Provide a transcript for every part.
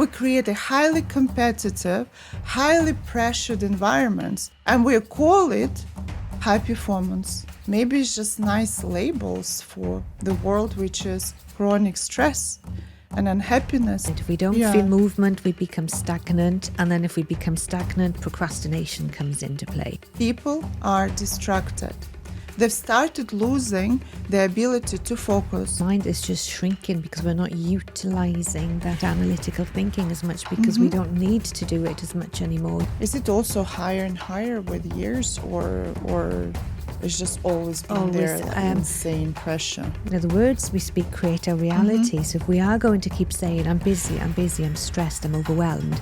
we create a highly competitive, highly pressured environment, and we call it high performance. Maybe it's just nice labels for the world, which is chronic stress and unhappiness. If we don't feel movement, we become stagnant. And then if we become stagnant, procrastination comes into play. People are distracted. They've started losing the ability to focus. Mind is just shrinking because we're not utilizing that analytical thinking as much because we don't need to do it as much anymore. Is it also higher and higher with years, or it's just always been there, that insane pressure? You know, the words we speak create our reality. So if we are going to keep saying, I'm busy, I'm stressed, I'm overwhelmed,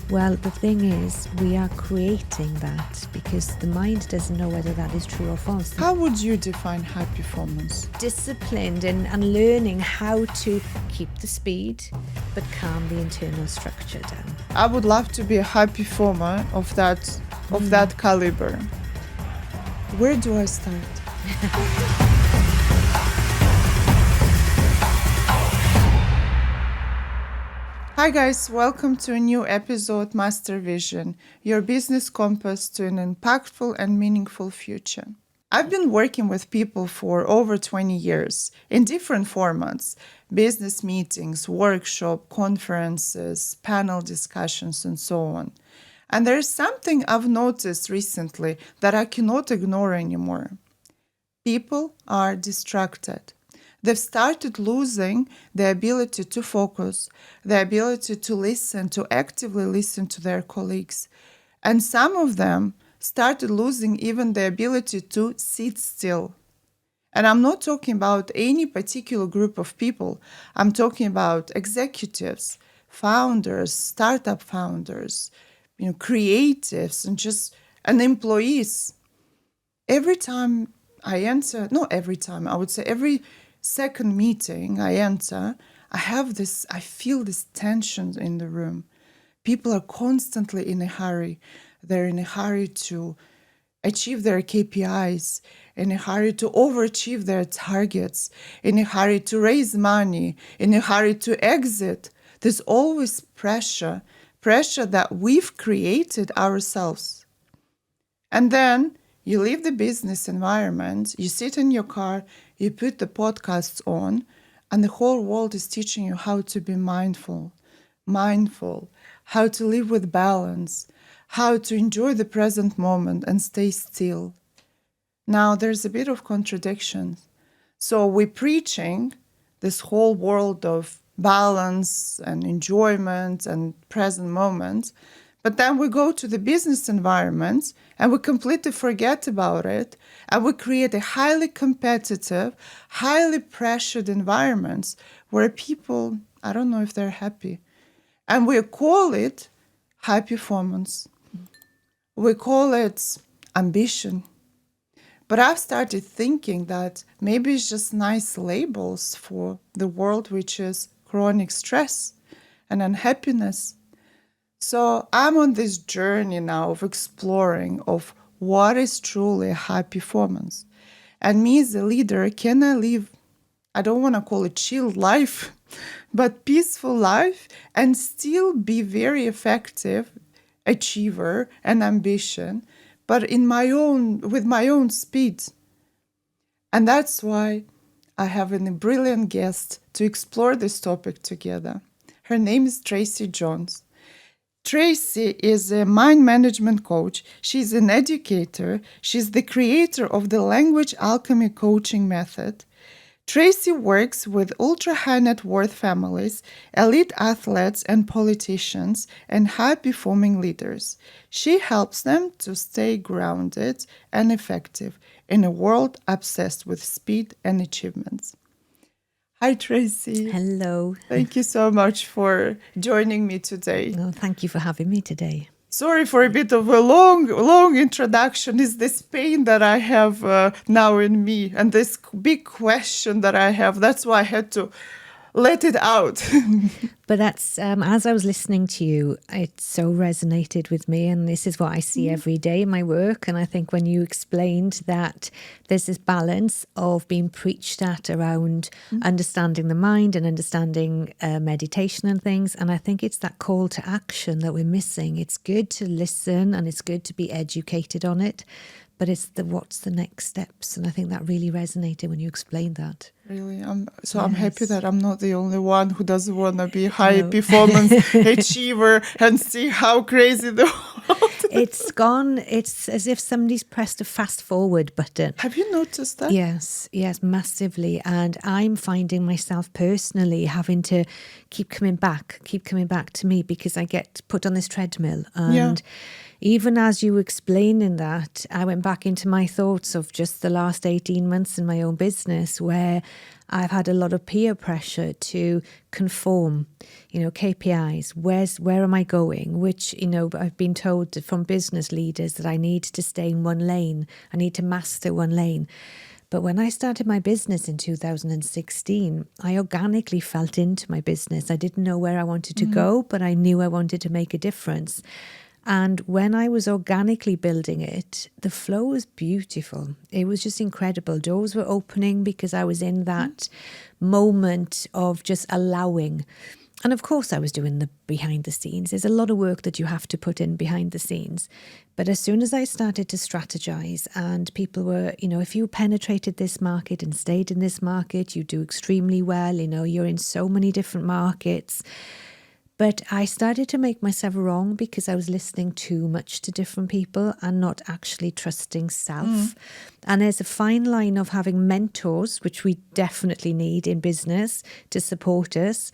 well, the thing is, we are creating that because the mind doesn't know whether that is true or false. How would you define high performance? Disciplined and learning how to keep the speed but calm the internal structure down. I would love to be a high performer of that caliber. Where do I start? Hi guys, welcome to a new episode, Master Vision, your business compass to an impactful and meaningful future. I've been working with people for over 20 years in different formats: business meetings, workshop, conferences, panel discussions, and so on. And there is something I've noticed recently that I cannot ignore anymore. People are distracted. They've started losing the ability to focus, the ability to listen, to actively listen to their colleagues. And some of them started losing even the ability to sit still. And I'm not talking about any particular group of people. I'm talking about executives, founders, startup founders, creatives, and employees. Every second meeting I enter, I feel this tension in the room. People are constantly in a hurry. They're in a hurry to achieve their KPIs, in a hurry to overachieve their targets, in a hurry to raise money, in a hurry to exit. There's always pressure that we've created ourselves. And then you leave the business environment, you sit in your car, you put the podcasts on, and the whole world is teaching you how to be mindful, how to live with balance, how to enjoy the present moment and stay still. Now, there's a bit of contradiction. So we're preaching this whole world of balance and enjoyment and present moment, but then we go to the business environment and we completely forget about it, and we create a highly competitive, highly pressured environment where people, I don't know if they're happy. And we call it high performance. We call it ambition. But I've started thinking that maybe it's just nice labels for the world, which is chronic stress and unhappiness. So I'm on this journey now of exploring of what is truly a high performance. And me as a leader, can I live, I don't want to call it chilled life, but peaceful life, and still be very effective achiever and ambition, but with my own speed. And that's why I have a brilliant guest to explore this topic together. Her name is Tracey Jones. Tracy is a mind management coach. She's an educator. She's the creator of the language alchemy coaching method. Tracy works with ultra-high net worth families, elite athletes and politicians, and high-performing leaders. She helps them to stay grounded and effective in a world obsessed with speed and achievements. Hi, Tracy. Hello. Thank you so much for joining me today. Well, thank you for having me today. Sorry for a bit of a long introduction. It's this pain that I have now in me and this big question that I have. That's why I had to let it out. But that's, as I was listening to you, it so resonated with me. And this is what I see every day in my work. And I think when you explained that there's this balance of being preached at around understanding the mind and understanding meditation and things. And I think it's that call to action that we're missing. It's good to listen and it's good to be educated on it. But it's what's the next steps? And I think that really resonated when you explained that. Really, I'm happy that I'm not the only one who doesn't want to be high No. performance achiever and see how crazy the world is. It's gone. It's as if somebody's pressed a fast forward button. Have you noticed that? Yes, massively. And I'm finding myself personally having to keep coming back to me because I get put on this treadmill. And even as you were explaining that, I went back into my thoughts of just the last 18 months in my own business where I've had a lot of peer pressure to conform, KPIs, where am I going? Which, I've been told from business leaders that I need to stay in one lane. I need to master one lane. But when I started my business in 2016, I organically felt into my business. I didn't know where I wanted to go, but I knew I wanted to make a difference. And when I was organically building it, the flow was beautiful. It was just incredible. Doors were opening because I was in that moment of just allowing. And of course, I was doing the behind the scenes. There's a lot of work that you have to put in behind the scenes. But as soon as I started to strategize and people were, if you penetrated this market and stayed in this market, you do extremely well. You're in so many different markets. But I started to make myself wrong because I was listening too much to different people and not actually trusting self. And there's a fine line of having mentors, which we definitely need in business to support us.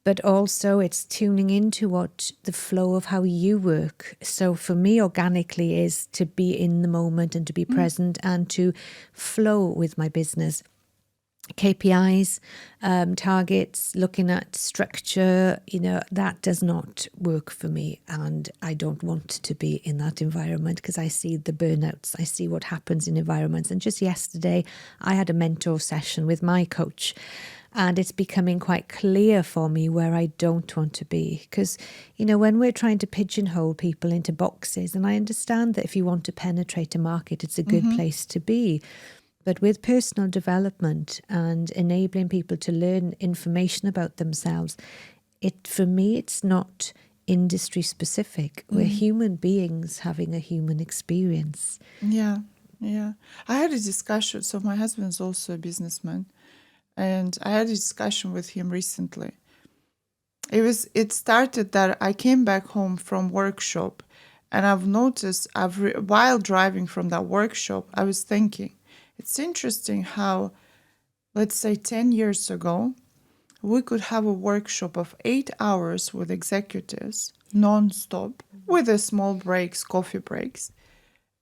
But also it's tuning into what the flow of how you work. So for me, organically is to be in the moment and to be present and to flow with my business. KPIs, targets, looking at structure, that does not work for me. And I don't want to be in that environment because I see the burnouts. I see what happens in environments. And just yesterday, I had a mentor session with my coach. And it's becoming quite clear for me where I don't want to be. Because, when we're trying to pigeonhole people into boxes, and I understand that if you want to penetrate a market, it's a good place to be. But with personal development and enabling people to learn information about themselves, for me, it's not industry specific. We're human beings having a human experience. Yeah. I had a discussion. So my husband's also a businessman. And I had a discussion with him recently. It started that I came back home from workshop and I've noticed while driving from that workshop, I was thinking, it's interesting how, let's say 10 years ago, we could have a workshop of 8 hours with executives, non-stop, with a small breaks, coffee breaks.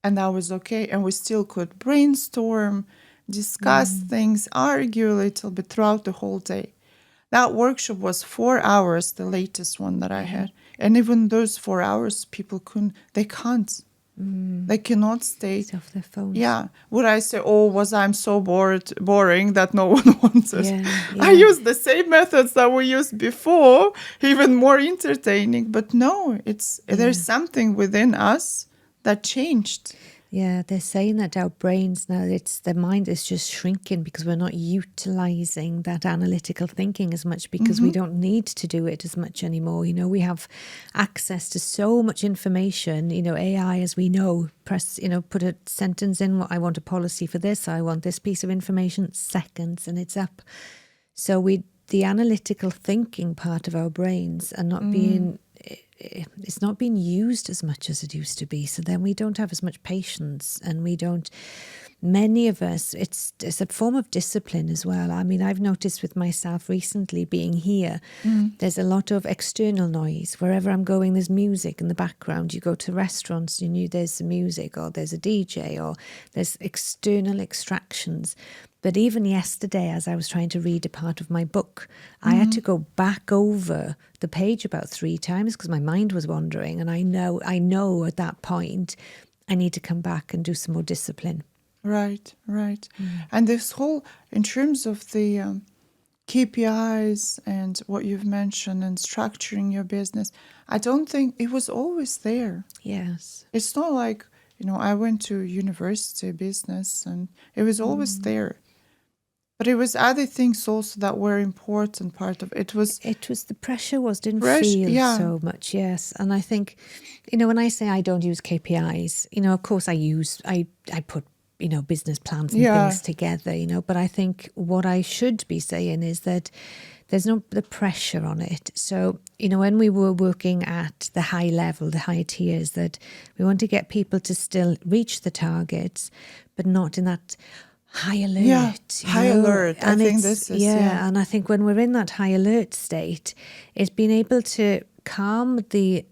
And that was okay. And we still could brainstorm, discuss things, argue a little bit throughout the whole day. That workshop was 4 hours, the latest one that I had. And even those 4 hours, people can't. They cannot stay. It's off their phones. Yeah. Would I say, I'm so boring that no one wants it? Yeah. I used the same methods that we used before, even more entertaining. But no, there's something within us that changed. Yeah, they're saying that our brains now, the mind is just shrinking because we're not utilizing that analytical thinking as much because we don't need to do it as much anymore. We have access to so much information, AI, as we know, put a sentence in, I want a policy for this, I want this piece of information, seconds, and it's up. So the analytical thinking part of our brains are not it's not being used as much as it used to be. So then we don't have as much patience and many of us, it's a form of discipline as well. I mean, I've noticed with myself recently being here, there's a lot of external noise. Wherever I'm going, there's music in the background. You go to restaurants, there's music or there's a DJ or there's external extractions. But even yesterday, as I was trying to read a part of my book, I had to go back over the page about 3 times because my mind was wandering. And I know at that point, I need to come back and do some more discipline. Right. And this whole, in terms of the KPIs and what you've mentioned and structuring your business, I don't think it was always there. Yes. It's not like, I went to university business and it was always there. But it was other things also that were important part of it. It was the pressure didn't Fresh, feel yeah. so much, yes. And I think, when I say I don't use KPIs, of course I put, business plans and things together, but I think what I should be saying is that there's no the pressure on it. So, when we were working at the high level, the high tiers, that we want to get people to still reach the targets, but not in that high alert. Yeah, high alert. And I think this is, and I think when we're in that high alert state, it's being able to calm the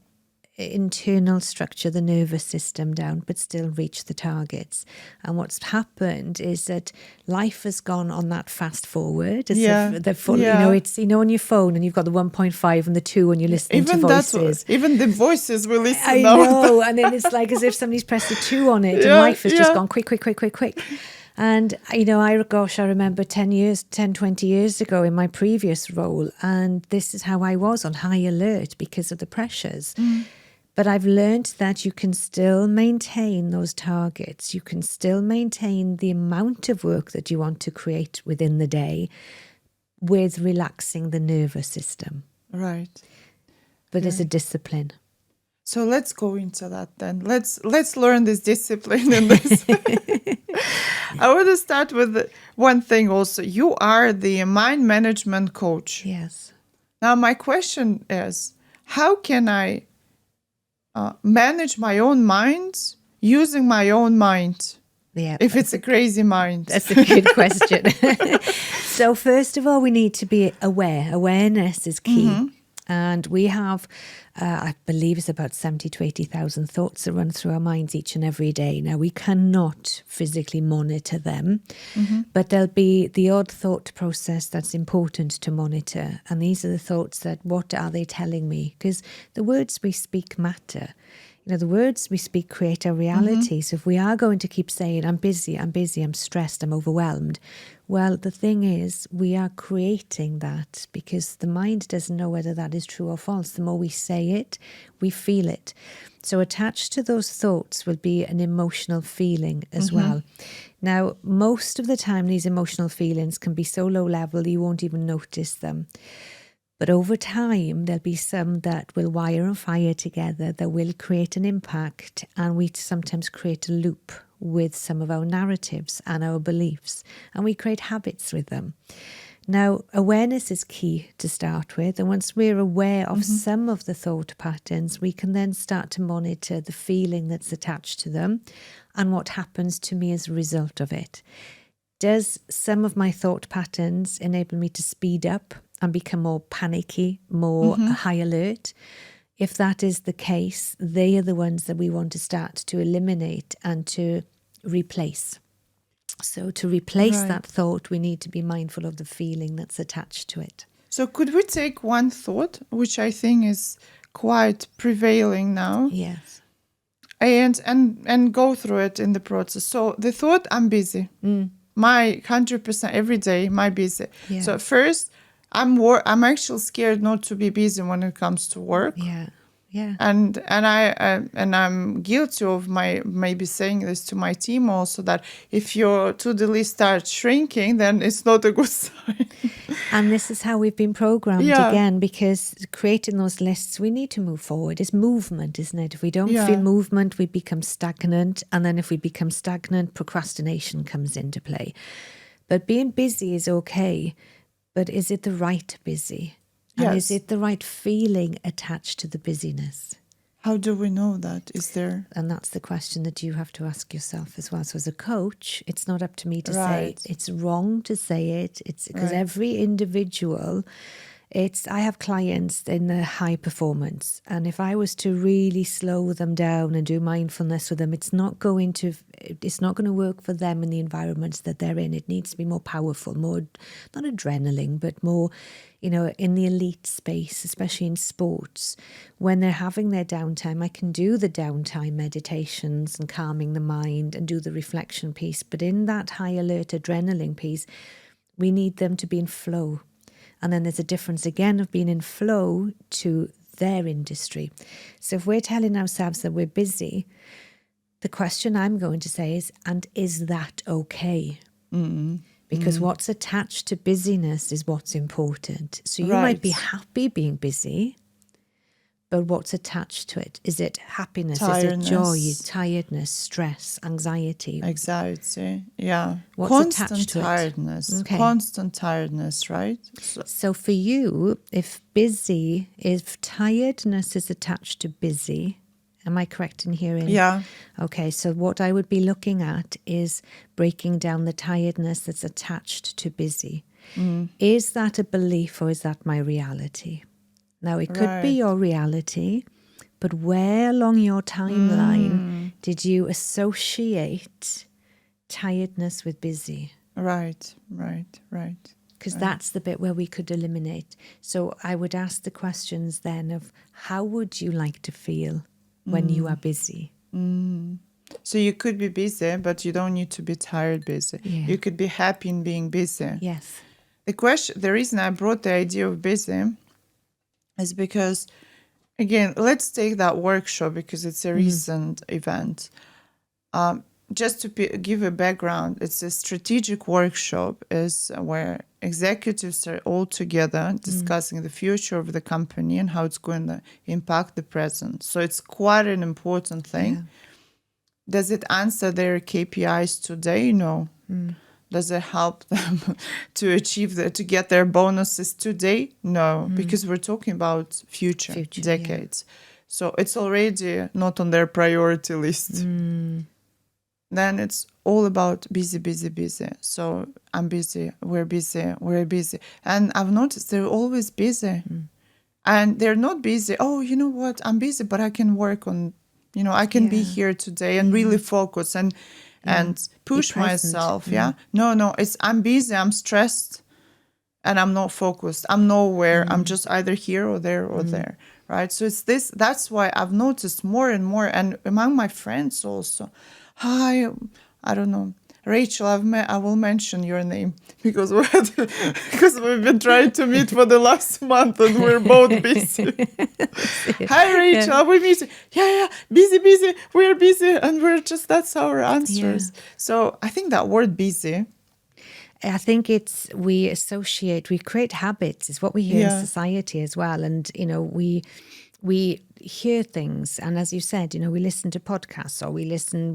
internal structure, the nervous system down, but still reach the targets. And what's happened is that life has gone on that fast forward. As if the full, it's, on your phone and you've got the 1.5 and the 2 and you're listening to voices. Even the voices we listen I now. know, and then it's like as if somebody's pressed a 2 on it and life has just gone quick. And, I remember 20 years ago in my previous role, and this is how I was on high alert because of the pressures. But I've learned that you can still maintain those targets. You can still maintain the amount of work that you want to create within the day with relaxing the nervous system. Right. But it's a discipline. So let's go into that then. Let's learn this discipline in this. I want to start with one thing also. You are the mind management coach. Yes. Now my question is, how can I manage my own mind using my own mind? Yeah, if it's a crazy mind. That's a good question. So first of all, we need to be aware. Awareness is key. And we have, I believe it's about 70 to 80,000 thoughts that run through our minds each and every day. Now, we cannot physically monitor them, but there'll be the odd thought process that's important to monitor. And these are the thoughts that, what are they telling me? Because the words we speak matter. The words we speak create our reality. So if we are going to keep saying, I'm busy, I'm stressed, I'm overwhelmed, well, the thing is, we are creating that because the mind doesn't know whether that is true or false. The more we say it, we feel it. So attached to those thoughts will be an emotional feeling as well. Now, most of the time, these emotional feelings can be so low level you won't even notice them. But over time, there'll be some that will wire and fire together that will create an impact. And we sometimes create a loop with some of our narratives and our beliefs. And we create habits with them. Now, awareness is key to start with. And once we're aware of some of the thought patterns, we can then start to monitor the feeling that's attached to them and what happens to me as a result of it. Does some of my thought patterns enable me to speed up and become more panicky, more high alert? If that is the case, they are the ones that we want to start to eliminate and to replace. So to replace that thought, we need to be mindful of the feeling that's attached to it. So could we take one thought, which I think is quite prevailing now? Yes. And go through it in the process. So the thought, I'm busy. My 100% every day, my busy. Yeah. So first, I'm actually scared not to be busy when it comes to work. Yeah. And I'm guilty of maybe saying this to my team also, that if your to-do list starts shrinking, then it's not a good sign. And this is how we've been programmed again, because creating those lists, we need to move forward. It's movement, isn't it? If we don't feel movement, we become stagnant. And then if we become stagnant, procrastination comes into play. But being busy is okay. But is it the right busy? And is it the right feeling attached to the busyness? How do we know that? Is there? And that's the question that you have to ask yourself as well. So as a coach, it's not up to me to say it's wrong to say it. It's because every individual, I have clients in the high performance. And if I was to really slow them down and do mindfulness with them, it's not going to work for them in the environments that they're in. It needs to be more powerful, more, not adrenaline, but more, in the elite space, especially in sports. When they're having their downtime, I can do the downtime meditations and calming the mind and do the reflection piece. But in that high alert adrenaline piece, we need them to be in flow. And then there's a difference again of being in flow to their industry. So if we're telling ourselves that we're busy, the question I'm going to say is, and is that okay? Because what's attached to busyness is what's important. So you might be happy being busy, but what's attached to it? Is it happiness? Tiredness. Is it joy, tiredness, stress, anxiety? Anxiety, yeah. What's Constant attached to it? tiredness. Okay. Constant tiredness, right? So for you, if tiredness is attached to busy, am I correct in hearing? Yeah. Okay, so what I would be looking at is breaking down the tiredness that's attached to busy. Is that a belief or is that my reality? Now, it could be your reality, but where along your timeline did you associate tiredness with busy? Right. Because that's the bit where we could eliminate. So I would ask the questions then of how would you like to feel when you are busy? So you could be busy, but you don't need to be tired busy. Yeah. You could be happy in being busy. Yes. The reason I brought the idea of busy is because, again, let's take that workshop because it's a recent event. Just to give a background, it's a strategic workshop is where executives are all together discussing the future of the company and how it's going to impact the present. So it's quite an important thing. Yeah. Does it answer their KPIs today? No. Does it help them to achieve to get their bonuses today? No, because we're talking about future decades. Yeah. So it's already not on their priority list. Then it's all about busy. So I'm busy, we're busy. And I've noticed they're always busy. And they're not busy. Oh, you know what? I'm busy, but I can work on, I can be here today and really focus and push myself. Yeah. No, it's I'm busy, I'm stressed, and I'm not focused. I'm nowhere. I'm just either here or there or there. Right. So it's this. That's why I've noticed more and more, and among my friends also. Hi, I don't know, Rachel. I will mention your name because we've been trying to meet for the last month and we're both busy. Hi, Rachel. We meet. Yeah. Busy. We're busy, and that's our answers. Yeah. So I think that word busy. I think we create habits. It's what we hear in society as well. And, we hear things. And as you said, we listen to podcasts or we listen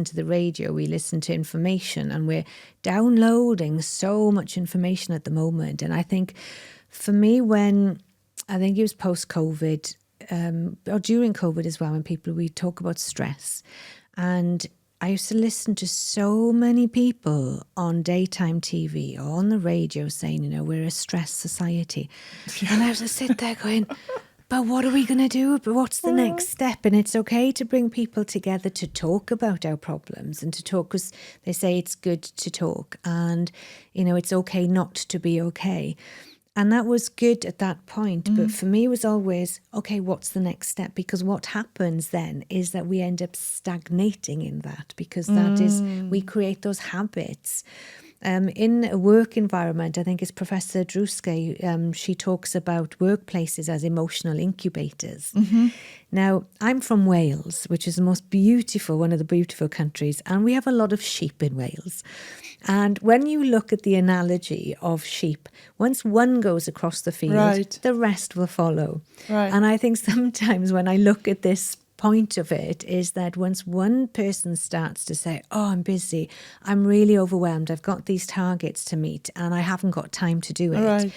to the radio, we listen to information, and we're downloading so much information at the moment. And I think for me, I think it was post-COVID or during COVID as well, when we talk about stress, and I used to listen to so many people on daytime TV or on the radio saying, we're a stressed society. And I was just sit there going, but what are we going to do? But what's the next step? And it's okay to bring people together to talk about our problems and to talk, because they say it's good to talk and, it's okay not to be okay. And that was good at that point. But for me, it was always, okay, what's the next step? Because what happens then is that we end up stagnating in that, because that is, we create those habits. In a work environment, I think it's Professor Druske, she talks about workplaces as emotional incubators. Now, I'm from Wales, which is one of the beautiful countries, and we have a lot of sheep in Wales. And when you look at the analogy of sheep, once one goes across the field, the rest will follow. Right. And I think sometimes when I look at this point of it is that once one person starts to say, oh, I'm busy, I'm really overwhelmed, I've got these targets to meet and I haven't got time to do it.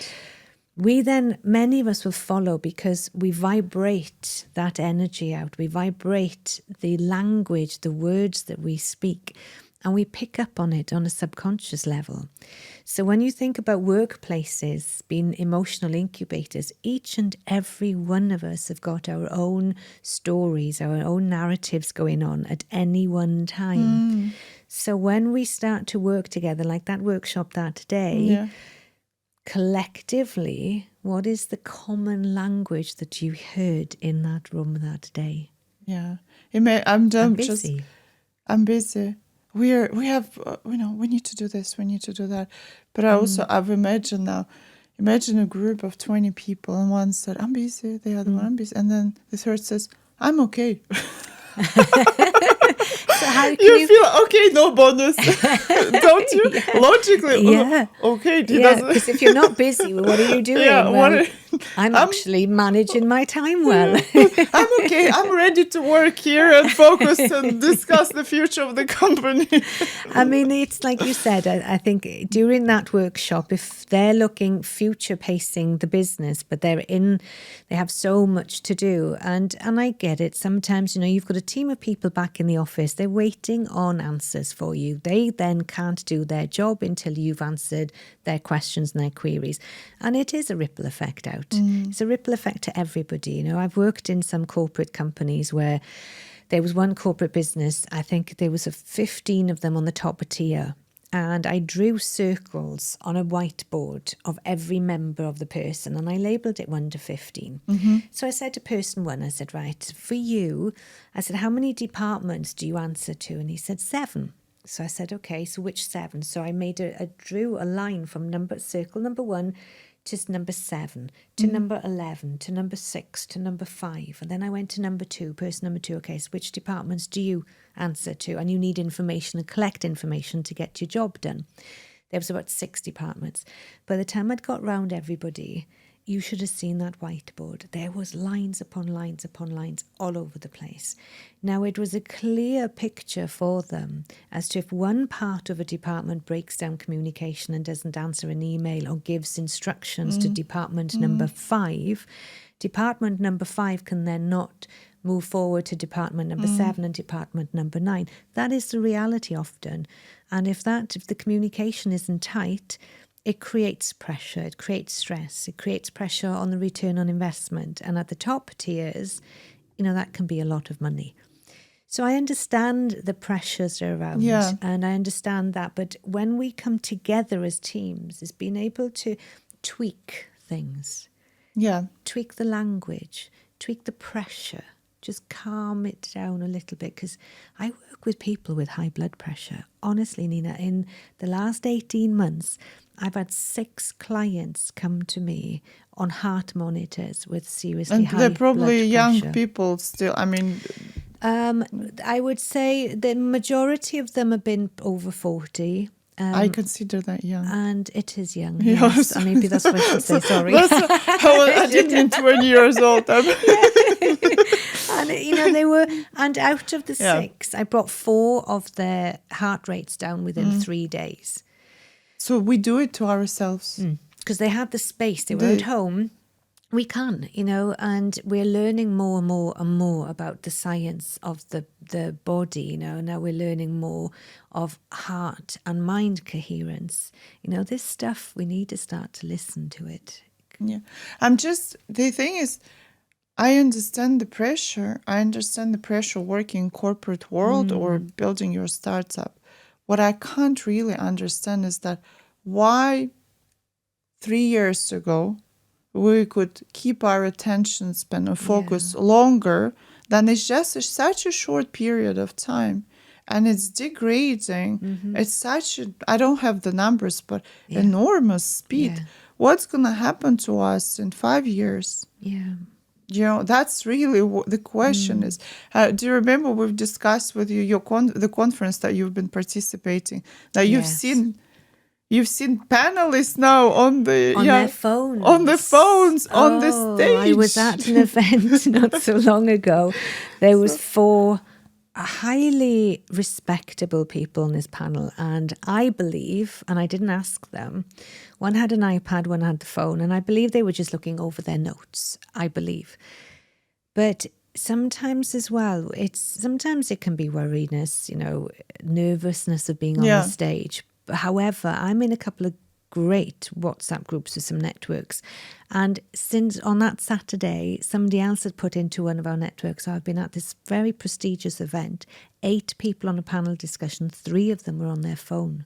Many of us will follow, because we vibrate that energy out. We vibrate the language, the words that we speak, and we pick up on it on a subconscious level. So when you think about workplaces being emotional incubators, each and every one of us have got our own stories, our own narratives going on at any one time. So when we start to work together, like that workshop that day, collectively, what is the common language that you heard in that room that day? Yeah. I'm busy. I'm busy. We have, we need to do this, we need to do that. But I've imagined now, imagine a group of 20 people, and one said, I'm busy, the other one, I'm busy. And then the third says, I'm okay. So how can You feel okay, no bonus, don't you? Yeah. Logically, Yeah. okay. Yeah, because if you're not busy, what are you doing? Yeah, well, I'm actually managing my time well. I'm okay. I'm ready to work here and focus and discuss the future of the company. I mean, it's like you said, I think during that workshop, if they're looking future pacing the business, but they have so much to do. And I get it. Sometimes, you've got a team of people back in the office. They're waiting on answers for you. They then can't do their job until you've answered their questions and their queries. And it is a ripple effect out. It's a ripple effect to everybody. I've worked in some corporate companies where there was one corporate business, I think there was 15 of them on the top tier. And I drew circles on a whiteboard of every member of the person, and I labelled it 1 to 15. So I said to person 1, I said, right, for you, I said, how many departments do you answer to? And he said 7. So I said, okay, so which 7? So I drew a line from circle number 1 to number 7, to number 11, to number 6, to number 5. And then I went to number 2, person number 2. Okay, so which departments do you answer to? And you need information and collect information to get your job done. There was about 6 departments. By the time I'd got round everybody, you should have seen that whiteboard. There was lines upon lines upon lines all over the place. Now, it was a clear picture for them as to if one part of a department breaks down communication and doesn't answer an email or gives instructions to department number 5, department number 5 can then not move forward to department number 7 and department number 9. That is the reality often. And if the communication isn't tight, it creates pressure, it creates stress, it creates pressure on the return on investment. And at the top tiers, that can be a lot of money. So I understand the pressures around, and I understand that. But when we come together as teams, is being able to tweak things, tweak the language, tweak the pressure, just calm it down a little bit. Because I work with people with high blood pressure. Honestly, Nina, in the last 18 months, I've had 6 clients come to me on heart monitors with seriously high blood pressure. And they're probably young people still. I mean, I would say the majority of them have been over 40. I consider that young. And it is young, yes. I mean, maybe that's what I should say, sorry. I didn't mean 20 years old. And, they were, and out of the 6, I brought 4 of their heart rates down within 3 days. So we do it to ourselves. Because they had the space. They were at home. We can, and we're learning more and more and more about the science of the body, Now we're learning more of heart and mind coherence. This stuff, we need to start to listen to it. Yeah. The thing is, I understand the pressure. I understand the pressure working in corporate world or building your startup. What I can't really understand is that why 3 years ago we could keep our attention span and focus longer than it's just such a short period of time. And it's degrading. It's such I don't have the numbers, but enormous speed. Yeah. What's going to happen to us in 5 years? Yeah. That's really what the question is. Do you remember we've discussed with you the conference that you've been participating? Now you've seen panelists now on their phones, on the stage. I was at an event not so long ago. There was 4 highly respectable people on this panel, and I believe, and I didn't ask them, one had an iPad, one had the phone, and I believe they were just looking over their notes, I believe. But sometimes as well, sometimes it can be worriness, nervousness of being on the stage. However, I'm in a couple of great WhatsApp groups with some networks. And since on that Saturday, somebody else had put into one of our networks, I've been at this very prestigious event, 8 people on a panel discussion, 3 of them were on their phone.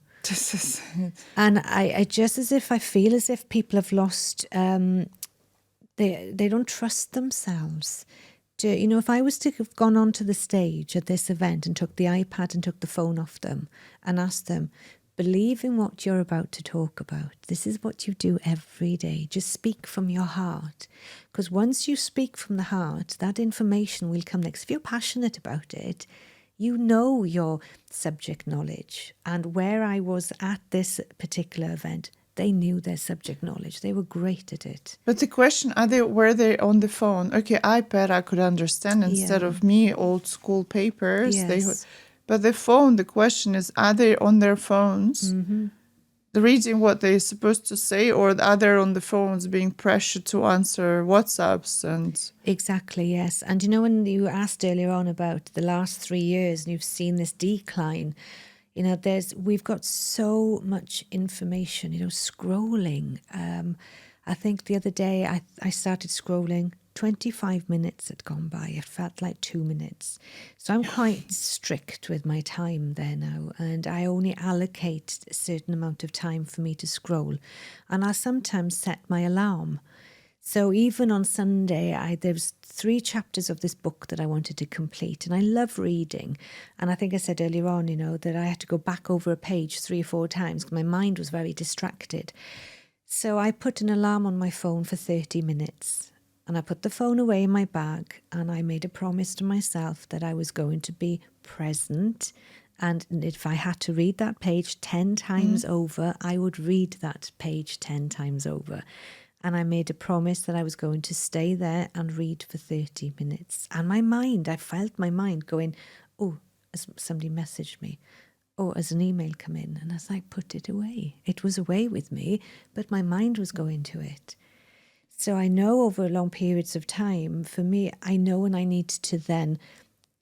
And I just I feel as if people have lost, they don't trust themselves. If I was to have gone onto the stage at this event and took the iPad and took the phone off them and asked them, believe in what you're about to talk about. This is what you do every day. Just speak from your heart. Because once you speak from the heart, that information will come next. If you're passionate about it, you know your subject knowledge. And where I was at this particular event, they knew their subject knowledge. They were great at it. But the question, were they on the phone? Okay, iPad I could understand instead Yeah. of me, old school papers. Yes. But the phone, the question is, are they on their phones reading what they're supposed to say, or are they on the phones being pressured to answer WhatsApps? And Exactly, yes. And you know, when you asked earlier on about the last 3 years and you've seen this decline, you know, we've got so much information, you know, scrolling. I think the other day I started scrolling, 25 minutes had gone by. It felt like 2 minutes. So I'm quite strict with my time there now, and I only allocate a certain amount of time for me to scroll. And I sometimes set my alarm. So even on Sunday, there was 3 chapters of this book that I wanted to complete, and I love reading. And I think I said earlier on, you know, that I had to go back over a page 3 or 4 times because my mind was very distracted. So I put an alarm on my phone for 30 minutes, and I put the phone away in my bag, and I made a promise to myself that I was going to be present. And if I had to read that page 10 times over, I would read that page 10 times over. And I made a promise that I was going to stay there and read for 30 minutes. And I felt my mind going, oh, has somebody messaged me? Oh, has an email come in? And as I put it away, it was away with me, but my mind was going to it. So I know over long periods of time, for me, I know when I need to then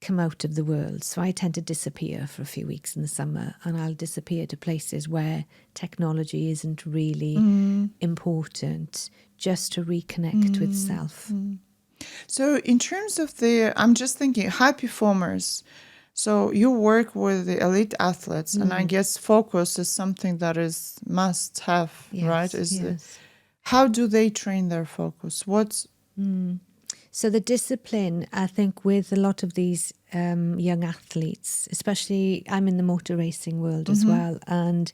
come out of the world. So I tend to disappear for a few weeks in the summer, and I'll disappear to places where technology isn't really important, just to reconnect with self. so in terms of I'm just thinking high performers. So you work with the elite athletes, and I guess focus is something that is must have, right? Yes. How do they train their focus? So the discipline, I think, with a lot of these young athletes, especially I'm in the motor racing world as well, and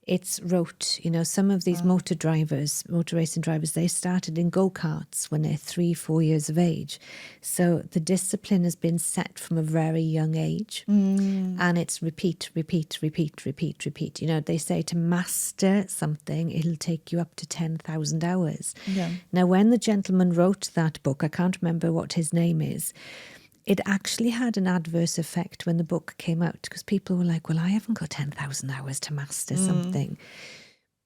it's rote. You know, some of these motor racing drivers, they started in go-karts when they're 3-4 years of age. So the discipline has been set from a very young age, and it's repeat. You know, they say to master something, it'll take you up to 10,000 hours. Yeah. Now, when the gentleman wrote that book, I can't remember what his name is, it actually had an adverse effect when the book came out, because people were like, well, I haven't got 10,000 hours to master something.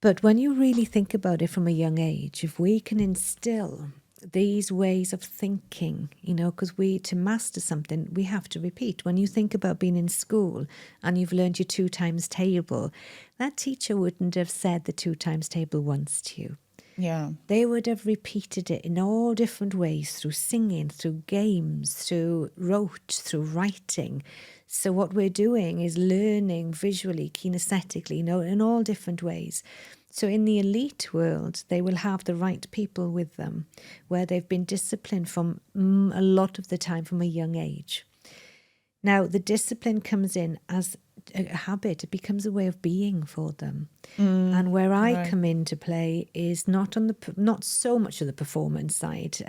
But when you really think about it from a young age, if we can instill these ways of thinking, you know, because to master something, we have to repeat. When you think about being in school and you've learned your 2 times table, that teacher wouldn't have said the 2 times table once to you. Yeah. They would have repeated it in all different ways, through singing, through games, through rote, through writing. So what we're doing is learning visually, kinesthetically, you know, in all different ways. So in the elite world, they will have the right people with them, where they've been disciplined from a lot of the time from a young age. Now, the discipline comes in as a habit. It becomes a way of being for them. And where I come into play is not so much of the performance side,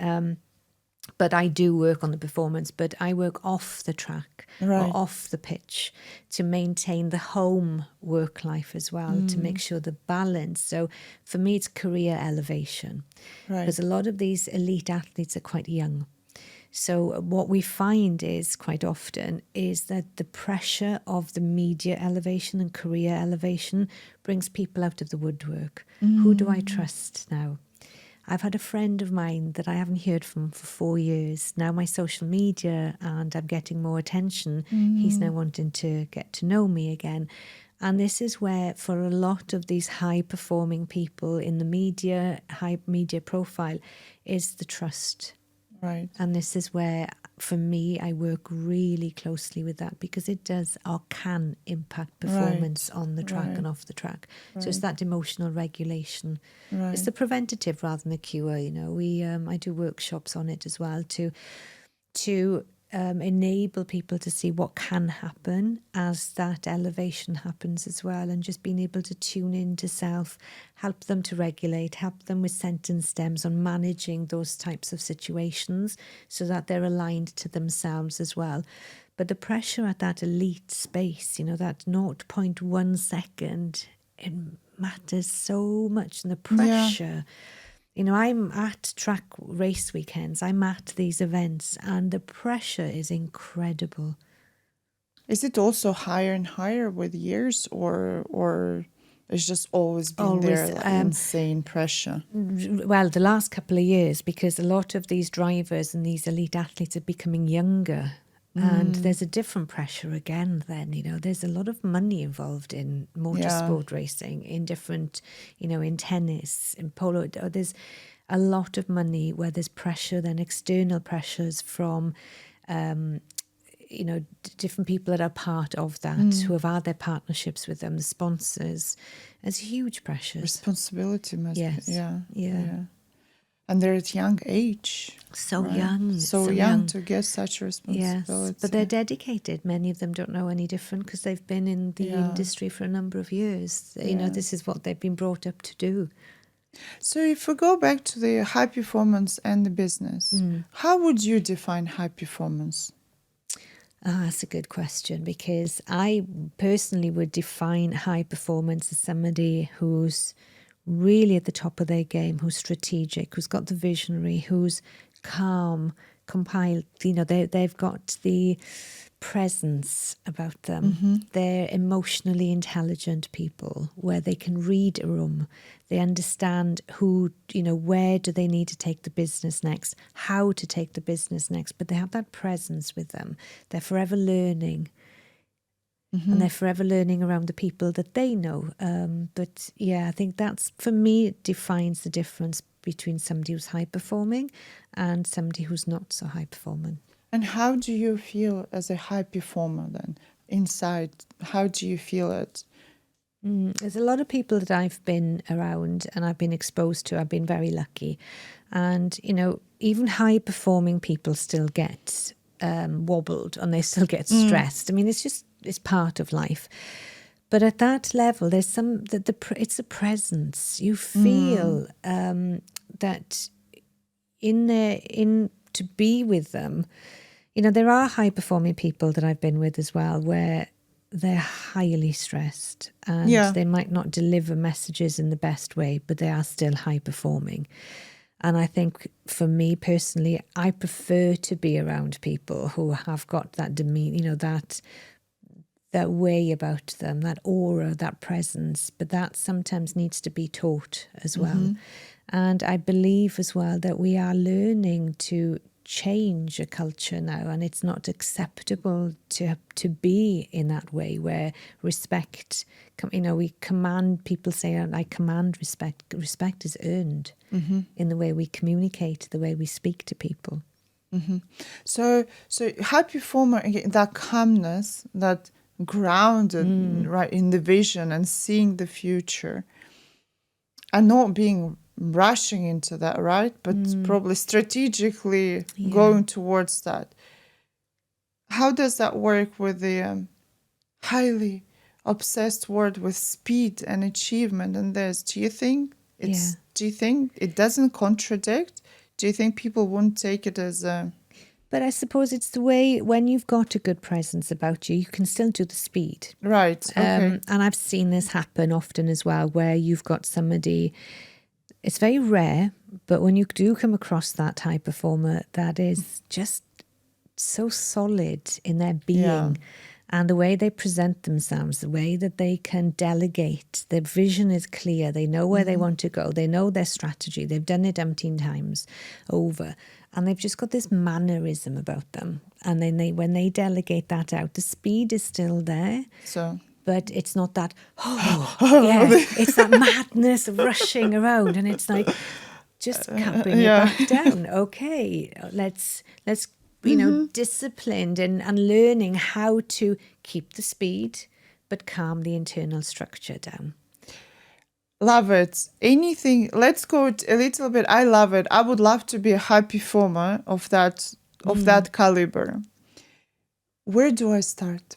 but I do work on the performance, but I work off the track or off the pitch to maintain the home work life as well, to make sure the balance. So for me, it's career elevation, because a lot of these elite athletes are quite young. So what we find is quite often is that the pressure of the media elevation and career elevation brings people out of the woodwork. Who do I trust now? I've had a friend of mine that I haven't heard from for 4 years. Now my social media, and I'm getting more attention. He's now wanting to get to know me again. And this is where, for a lot of these high-performing people in the media, high media profile, is the trust. Right. And this is where, for me, I work really closely with that, because it does or can impact performance on the track and off the track. So it's that emotional regulation. It's the preventative rather than the cure. You know, I do workshops on it as well to enable people to see what can happen as that elevation happens as well, and just being able to tune into self, help them to regulate, help them with sentence stems on managing those types of situations so that they're aligned to themselves as well. But the pressure at that elite space, you know, that 0.1 second, it matters so much. And the pressure, you know, I'm at track race weekends, I'm at these events, and the pressure is incredible. Is it also higher and higher with years, or it's just always been there, like insane pressure? Well, the last couple of years, because a lot of these drivers and these elite athletes are becoming younger. And there's a different pressure again then, you know, there's a lot of money involved in motorsport racing, in different, you know, in tennis, in polo. There's a lot of money where there's pressure, then external pressures from, you know, different people that are part of that, who have had their partnerships with them, the sponsors. There's huge pressures. Responsibility must be, yeah. And they're at young age. So right? young. So young to get such responsibility. Yes, but they're dedicated. Many of them don't know any different because they've been in the industry for a number of years. You know, this is what they've been brought up to do. So if we go back to the high performance and the business, how would you define high performance? That's a good question, because I personally would define high performance as somebody who's really at the top of their game, who's strategic, who's got the visionary, who's calm, compiled, you know, they've got the presence about them. They're emotionally intelligent people where they can read a room. They understand who, you know, where do they need to take the business next, how to take the business next, but they have that presence with them. They're forever learning. And they're forever learning around the people that they know. But yeah, I think that's, for me, it defines the difference between somebody who's high performing and somebody who's not so high performing. And how do you feel as a high performer then? Inside, how do you feel it? There's a lot of people that I've been around and I've been exposed to. I've been very lucky. And, you know, even high performing people still get wobbled and they still get stressed. I mean, it's part of life. But at that level, there's it's a presence. You feel that to be with them. You know, there are high performing people that I've been with as well, where they're highly stressed and they might not deliver messages in the best way, but they are still high performing. And I think for me personally, I prefer to be around people who have got that demeanor, you know, that way about them, that aura, that presence, but that sometimes needs to be taught as well. And I believe as well that we are learning to change a culture now, and it's not acceptable to be in that way where respect, you know, we command, people say, I command respect. Respect is earned in the way we communicate, the way we speak to people. So high performer, that calmness, that grounded right in the vision and seeing the future, and not being rushing into that, right? But probably strategically going towards that. How does that work with the highly obsessed world with speed and achievement and this? Do you think it doesn't contradict? Do you think people won't take it as a... But I suppose it's the way, when you've got a good presence about you, you can still do the speed. Right, okay. And I've seen this happen often as well, where you've got somebody, it's very rare, but when you do come across that high performer that is just so solid in their being and the way they present themselves, the way that they can delegate, their vision is clear, they know where they want to go, they know their strategy, they've done it umpteen times over, and they've just got this mannerism about them. And then when they delegate that out, the speed is still there. So... But it's not that, it's that madness of rushing around. And it's like, just can't bring it back down. Okay, let's you know, disciplined and learning how to keep the speed, but calm the internal structure down. Love it. Anything, let's go a little bit. I love it. I would love to be a high performer of that caliber. where do I start?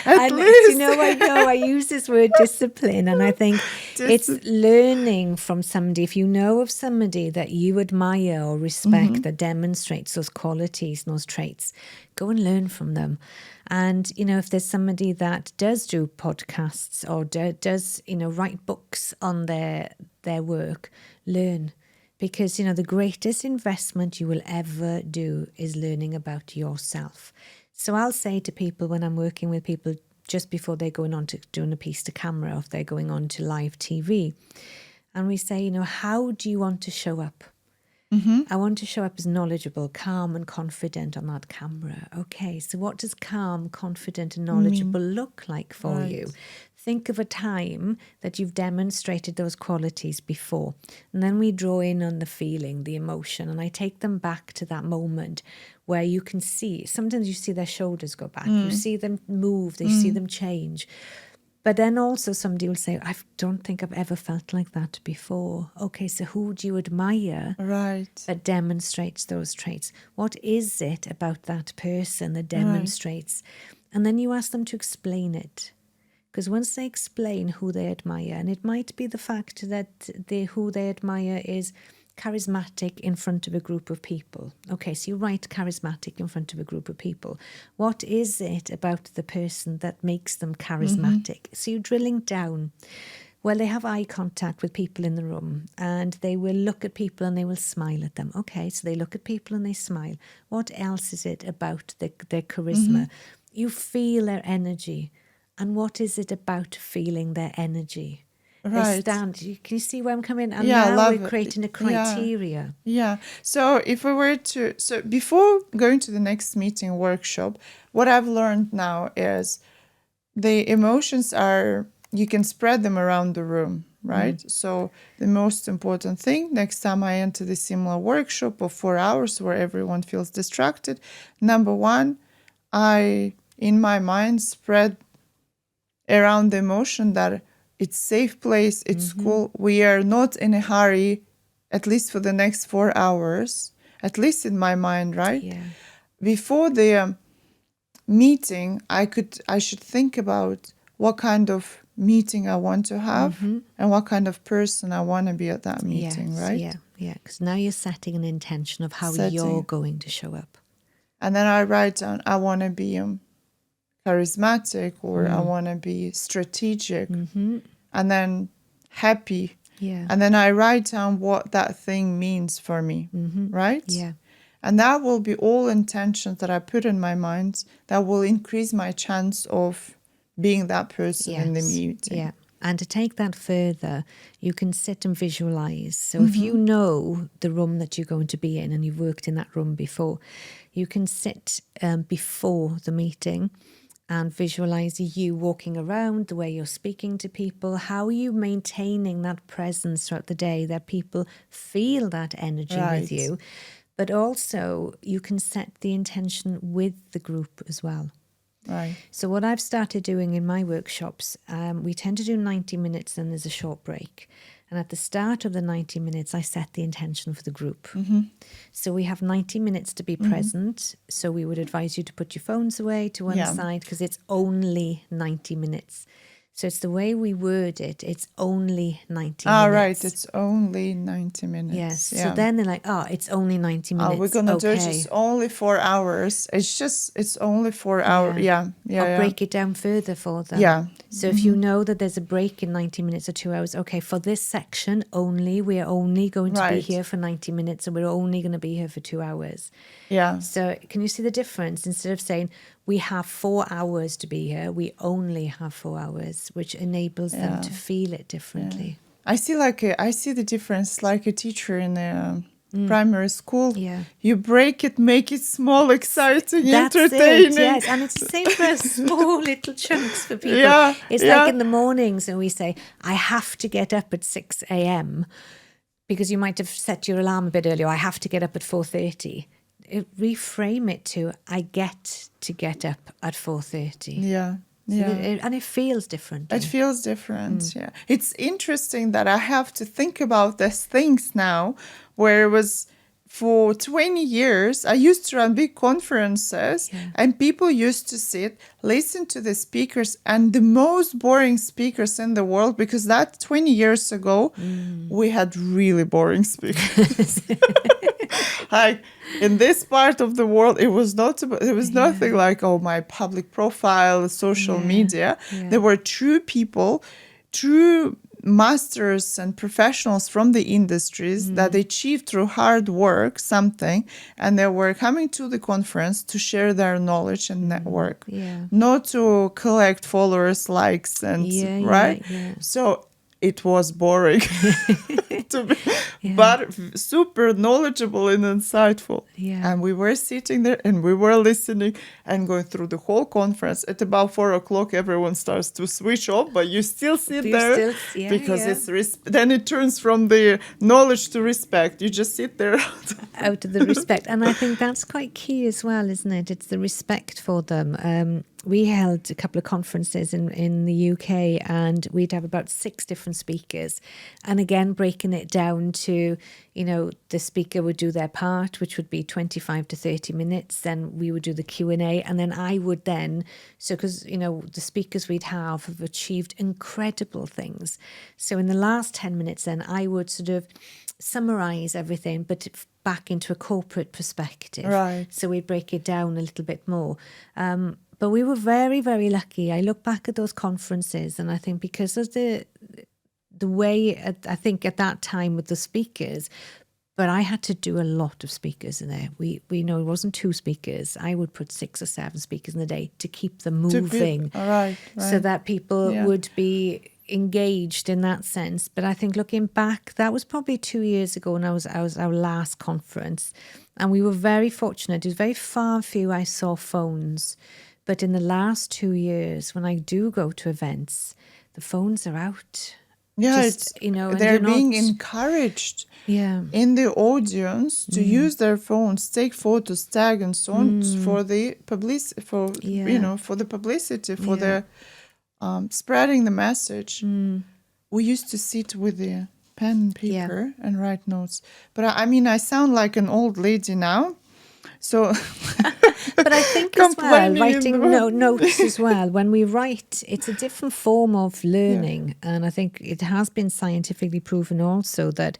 And you know, I use this word discipline, and I think it's learning from somebody. If you know of somebody that you admire or respect that demonstrates those qualities and those traits, go and learn from them. And, you know, if there's somebody that does do podcasts or does, you know, write books on their work, learn. Because, you know, the greatest investment you will ever do is learning about yourself. So I'll say to people when I'm working with people just before they're going on to doing a piece to camera, or if they're going on to live TV, and we say, you know, how do you want to show up? I want to show up as knowledgeable, calm and confident on that camera. Okay, so what does calm, confident and knowledgeable look like for you? Think of a time that you've demonstrated those qualities before. And then we draw in on the feeling, the emotion, and I take them back to that moment where you can see, sometimes you see their shoulders go back, you see them move, you see them change. But then also somebody will say, I don't think I've ever felt like that before. Okay, so who do you admire that demonstrates those traits? What is it about that person that demonstrates? And then you ask them to explain it. Because once they explain who they admire, and it might be the fact that who they admire is charismatic in front of a group of people. Okay, so you write charismatic in front of a group of people. What is it about the person that makes them charismatic? So you're drilling down. Well, they have eye contact with people in the room, and they will look at people and they will smile at them. Okay, so they look at people and they smile. What else is it about their charisma? You feel their energy. And what is it about feeling their energy? They stand. Can you see where I'm coming? And now we're creating a criteria. Yeah. So if we were to, before going to the next meeting workshop, what I've learned now is the emotions are, you can spread them around the room, right? So the most important thing, next time I enter the similar workshop of 4 hours where everyone feels distracted, number one, I, in my mind, spread around the emotion that it's safe place, it's cool. We are not in a hurry, at least for the next 4 hours, at least in my mind, right? Yeah. Before the meeting, I should think about what kind of meeting I want to have and what kind of person I want to be at that meeting, right? Yeah. Because now you're setting an intention of how you're going to show up. And then I write down, I want to be charismatic, or I want to be strategic, and then happy. Yeah. And then I write down what that thing means for me, right? Yeah. And that will be all intentions that I put in my mind that will increase my chance of being that person in the meeting. Yeah. And to take that further, you can sit and visualize. So if you know the room that you're going to be in and you've worked in that room before, you can sit before the meeting and visualize you walking around, the way you're speaking to people. How are you maintaining that presence throughout the day, that people feel that energy with you? But also you can set the intention with the group as well. Right. So what I've started doing in my workshops, we tend to do 90 minutes and there's a short break. And at the start of the 90 minutes, I set the intention for the group. So we have 90 minutes to be present. So we would advise you to put your phones away to one side, because it's only 90 minutes. So it's the way we word it. It's only 90 minutes. Right. It's only 90 minutes. Yes. Yeah. So then they're like, it's only 90 minutes. We're going to do it just only 4 hours. It's only 4 hours. Yeah. I'll break it down further for them. Yeah. So if you know that there's a break in 90 minutes or 2 hours, okay, for this section only, we're only going to be here for 90 minutes and we're only going to be here for 2 hours. Yeah. So can you see the difference? Instead of saying we have 4 hours to be here, we only have 4 hours, which enables them to feel it differently. I see the difference like a teacher in a primary school. Yeah. You break it, make it small, exciting, That's entertaining. It, yes, and it's the same for small little chunks for people. Yeah. It's like in the mornings and we say, I have to get up at 6 a.m. because you might have set your alarm a bit earlier. I have to get up at 4:30. Reframe it to, I get to get up at 4:30. Yeah. So and it feels different. It feels different, yeah. It's interesting that I have to think about these things now, where it was for 20 years, I used to run big conferences, Yeah. and people used to sit, listen to the speakers, and the most boring speakers in the world, because that 20 years ago, we had really boring speakers. Like in this part of the world, it was nothing like, oh, my public profile, social media. Yeah. There were true people, true masters and professionals from the industries that achieved through hard work something, and they were coming to the conference to share their knowledge and network, not to collect followers, likes, and right. So it was boring to be, but super knowledgeable and insightful. And we were sitting there and we were listening and going through the whole conference. At about 4 o'clock, everyone starts to switch off, but you still sit there because it's then it turns from the knowledge to respect. You just sit there out of the respect. And I think that's quite key as well, isn't it? It's the respect for them. We held a couple of conferences in the UK, and we'd have about 6 different speakers. And again, breaking it down to, you know, the speaker would do their part, which would be 25 to 30 minutes. Then we would do the Q&A. And then I would then, so because, you know, the speakers we'd have achieved incredible things. So in the last 10 minutes, then I would sort of summarize everything, but back into a corporate perspective. Right. So we'd break it down a little bit more. But we were very, very lucky. I look back at those conferences, and I think because of the way, I think at that time with the speakers, but I had to do a lot of speakers in there. We know it wasn't 2 speakers. I would put 6 or 7 speakers in the day to keep them moving, right. so that people would be engaged in that sense. But I think looking back, that was probably 2 years ago, and I was our last conference, and we were very fortunate. It was very far and few I saw phones. But in the last 2 years, when I do go to events, the phones are out. Yeah, just, you know, and they're being not encouraged in the audience to use their phones, take photos, tag, and so on for the publicity, for the publicity, for the spreading the message. We used to sit with the pen and paper and write notes. But I mean, I sound like an old lady now. So, but I think as well, writing notes as well. When we write, it's a different form of learning, and I think it has been scientifically proven also that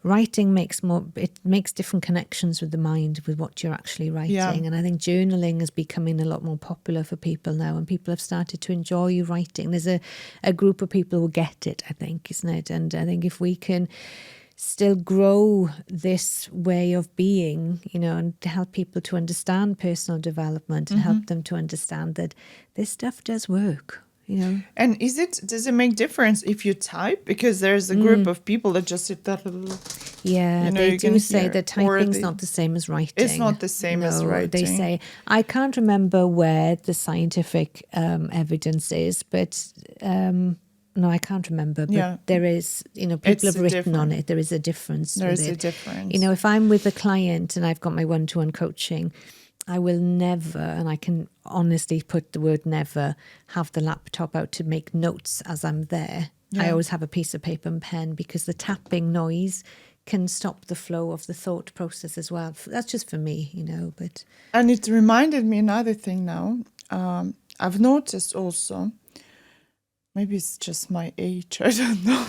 writing makes different connections with the mind with what you're actually writing. And I think journaling is becoming a lot more popular for people now, and people have started to enjoy writing. There's a group of people who get it, I think, isn't it? And I think if we can still grow this way of being, you know, and to help people to understand personal development and help them to understand that this stuff does work, you know. And does it make difference if you type? Because there's a group of people that just sit there. Yeah, you know, they do say that typing's not the same as writing. It's not the same as writing. They say, I can't remember where the scientific evidence is, but no, I can't remember, but there is, you know, people have written on it. There is a difference. There is a difference. You know, if I'm with a client and I've got my one-to-one coaching, I will never, and I can honestly put the word never, have the laptop out to make notes as I'm there. I always have a piece of paper and pen, because the tapping noise can stop the flow of the thought process as well. That's just for me, you know. But and it reminded me another thing now. I've noticed also, maybe it's just my age, I don't know,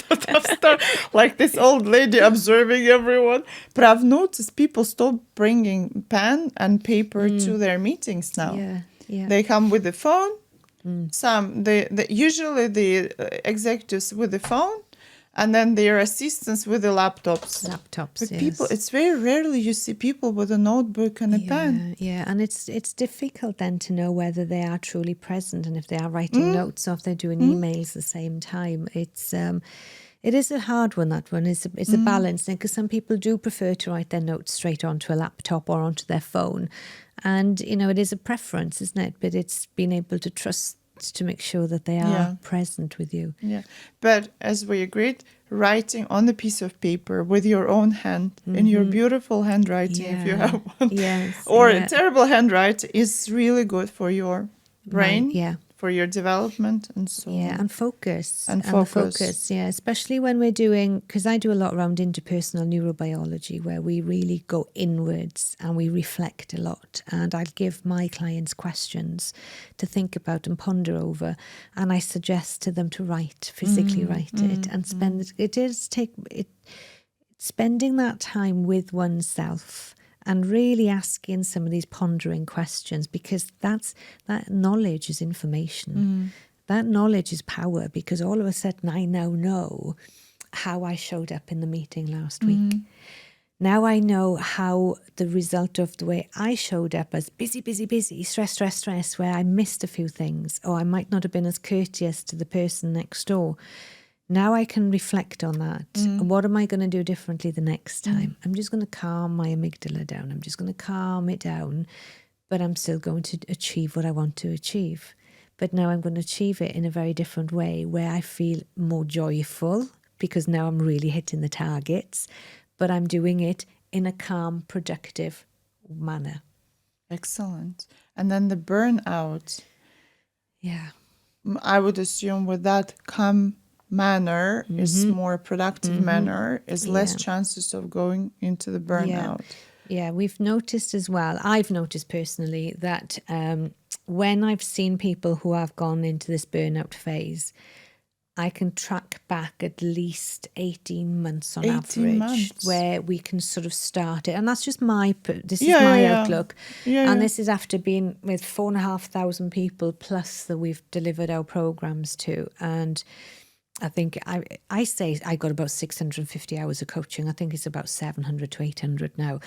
that I've started like this old lady observing everyone. But I've noticed people stop bringing pen and paper to their meetings now. They come with the phone. Usually the executives with the phone, and then their assistants with the laptops. But people, it's very rarely you see people with a notebook and a pen. Yeah, and it's difficult then to know whether they are truly present, and if they are writing notes or if they're doing emails at the same time. It is a hard one, that one. It's a balance, because some people do prefer to write their notes straight onto a laptop or onto their phone. And, you know, it is a preference, isn't it? But it's being able to trust to make sure that they are present with you. Yeah, but as we agreed, writing on a piece of paper with your own hand, in your beautiful handwriting, if you have one, or a terrible handwriting, is really good for your brain, for your development and so Yeah, on. and focus. And the focus. focus, yeah. Especially when we're doing, because I do a lot around interpersonal neurobiology where we really go inwards and we reflect a lot. And I'll give my clients questions to think about and ponder over. And I suggest to them to physically write it and spend spending that time with oneself and really asking some of these pondering questions, because that knowledge is information. That knowledge is power, because all of a sudden I now know how I showed up in the meeting last week. Now I know how the result of the way I showed up as busy, stress, where I missed a few things, or I might not have been as courteous to the person next door. Now I can reflect on that. And what am I going to do differently the next time? I'm just going to calm my amygdala down. I'm just going to calm it down, but I'm still going to achieve what I want to achieve. But now I'm going to achieve it in a very different way, where I feel more joyful, because now I'm really hitting the targets, but I'm doing it in a calm, productive manner. Excellent. And then the burnout, Yeah. I would assume with that calm manner is more productive manner, is less chances of going into the burnout. Yeah, we've noticed as well, I've noticed personally that when I've seen people who have gone into this burnout phase, I can track back at least 18 months on 18 average months. where we can sort of start it. And that's just my outlook. And this is after being with 4,500 people plus that we've delivered our programs to. And I think I say I got about 650 hours of coaching. I think it's about 700 to 800 now.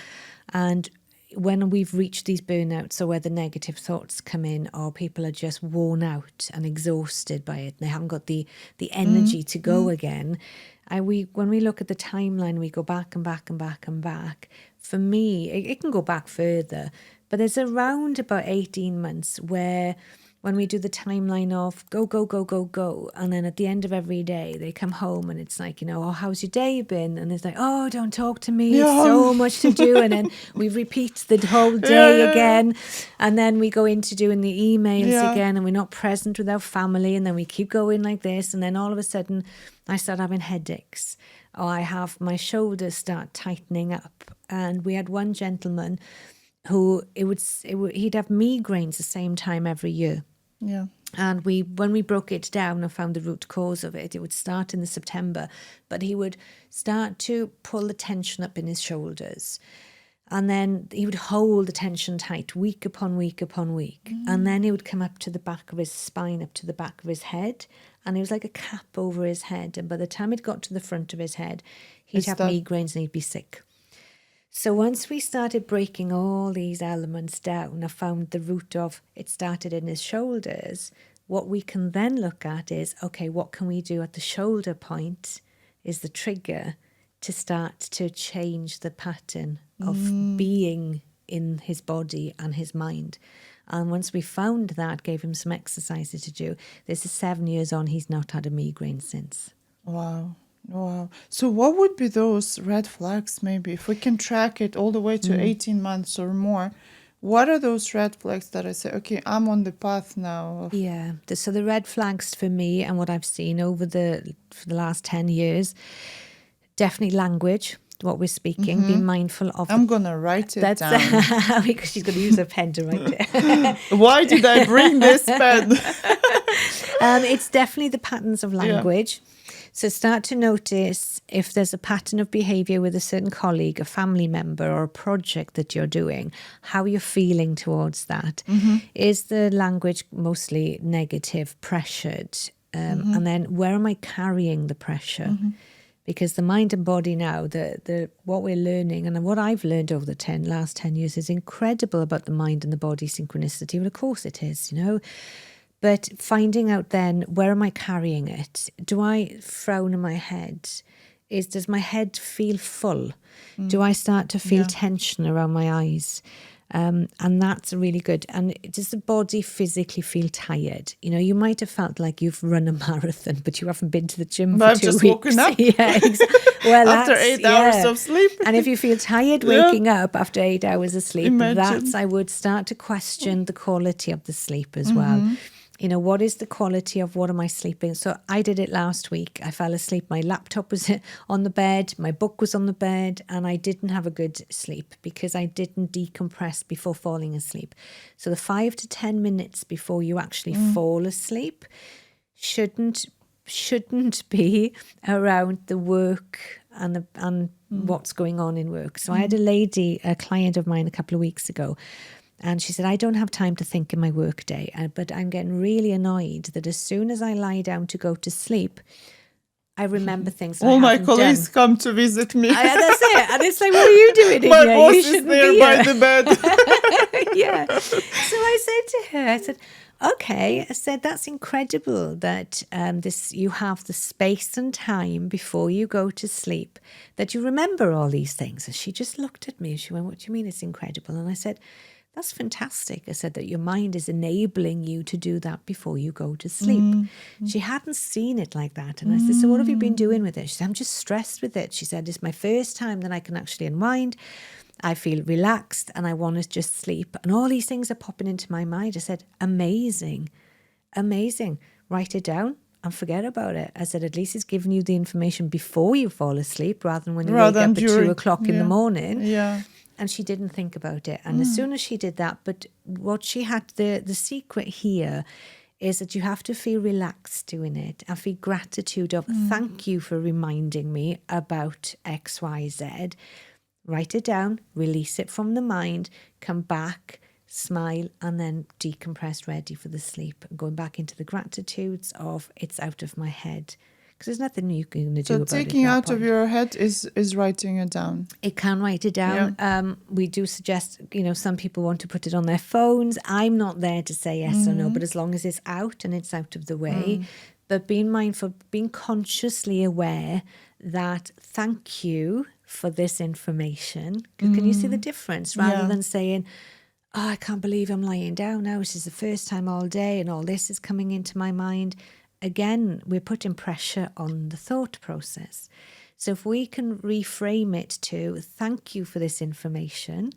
And when we've reached these burnouts, or where the negative thoughts come in, or people are just worn out and exhausted by it, and they haven't got the energy to go again, when we look at the timeline, we go back and back and back and back. For me, it can go back further, but there's around about 18 months where, when we do the timeline of go, and then at the end of every day, they come home and it's like, oh, how's your day been? And it's like, oh, don't talk to me, so much to do. And then we repeat the whole day again. And then we go into doing the emails again, and we're not present with our family. And then we keep going like this. And then all of a sudden, I start having headaches, or I have my shoulders start tightening up. And we had one gentleman who he'd have migraines the same time every year. Yeah. And when we broke it down and found the root cause of it, it would start in the September, but he would start to pull the tension up in his shoulders. And then he would hold the tension tight week upon week upon week. And then he would come up to the back of his spine, up to the back of his head. And it was like a cap over his head. And by the time it got to the front of his head, he'd have migraines and he'd be sick. So once we started breaking all these elements down, I found the root of it started in his shoulders. What we can then look at is, okay, what can we do at the shoulder point is the trigger to start to change the pattern of being in his body and his mind. And once we found that, gave him some exercises to do, this is 7 years on, he's not had a migraine since. Wow. So what would be those red flags, maybe, if we can track it all the way to 18 months or more? What are those red flags that I say, okay, I'm on the path now? Yeah. So the red flags for me and what I've seen for the last 10 years, definitely language, what we're speaking, be mindful of. I'm going to write it down. Because she's going to use a pen to write it. Why did I bring this pen? It's definitely the patterns of language. Yeah. So start to notice if there's a pattern of behaviour with a certain colleague, a family member, or a project that you're doing, how you're feeling towards that. Is the language mostly negative, pressured? And then where am I carrying the pressure? Because the mind and body now, the what we're learning, and what I've learned over the last 10 years is incredible about the mind and the body synchronicity. Well, of course it is, But finding out then, where am I carrying it? Do I frown in my head? Does my head feel full? Do I start to feel tension around my eyes? And that's really good. And does the body physically feel tired? You might have felt like you've run a marathon, but you haven't been to the gym for 2 weeks. I've just woken up. Yeah, well, after 8 hours of sleep. And if you feel tired waking up after 8 hours of sleep, I would start to question the quality of the sleep as well. what is the quality of what am I sleeping? So I did it last week. I fell asleep. My laptop was on the bed. My book was on the bed, and I didn't have a good sleep because I didn't decompress before falling asleep. So the 5 to 10 minutes before you actually fall asleep shouldn't be around the work and what's going on in work. So I had a client of mine a couple of weeks ago, and she said, I don't have time to think in my work day, but I'm getting really annoyed that as soon as I lie down to go to sleep, I remember things that All I my haven't colleagues done. come to visit me. That's it. And it's like, what are you doing in My here? boss You is shouldn't there be by here. the bed. Yeah. So I said to her, I said, okay, I said, that's incredible that you have the space and time before you go to sleep, that you remember all these things. And she just looked at me and she went, what do you mean it's incredible? And I said, that's fantastic. I said that your mind is enabling you to do that before you go to sleep. She hadn't seen it like that. And I said, so what have you been doing with it? She said, I'm just stressed with it. She said, it's my first time that I can actually unwind. I feel relaxed and I want to just sleep. And all these things are popping into my mind. I said, amazing, amazing. Write it down and forget about it. I said, at least it's giving you the information before you fall asleep rather than when you wake up at 2 o'clock in the morning. Yeah. And she didn't think about it. And as soon as she did that, but what she had, the secret here is that you have to feel relaxed doing it and feel gratitude of, thank you for reminding me about X, Y, Z. Write it down, release it from the mind, come back, smile, and then decompress, ready for the sleep. And going back into the gratitudes of, it's out of my head. Because there's nothing you can do about it. So taking out of your head is writing it down. It can write it down. Yeah. We do suggest, some people want to put it on their phones. I'm not there to say yes or no, but as long as it's out and it's out of the way. But being mindful, being consciously aware that thank you for this information. Can you see the difference? Rather than saying, oh, I can't believe I'm lying down now. This is the first time all day and all this is coming into my mind. Again, we're putting pressure on the thought process. So if we can reframe it to, thank you for this information.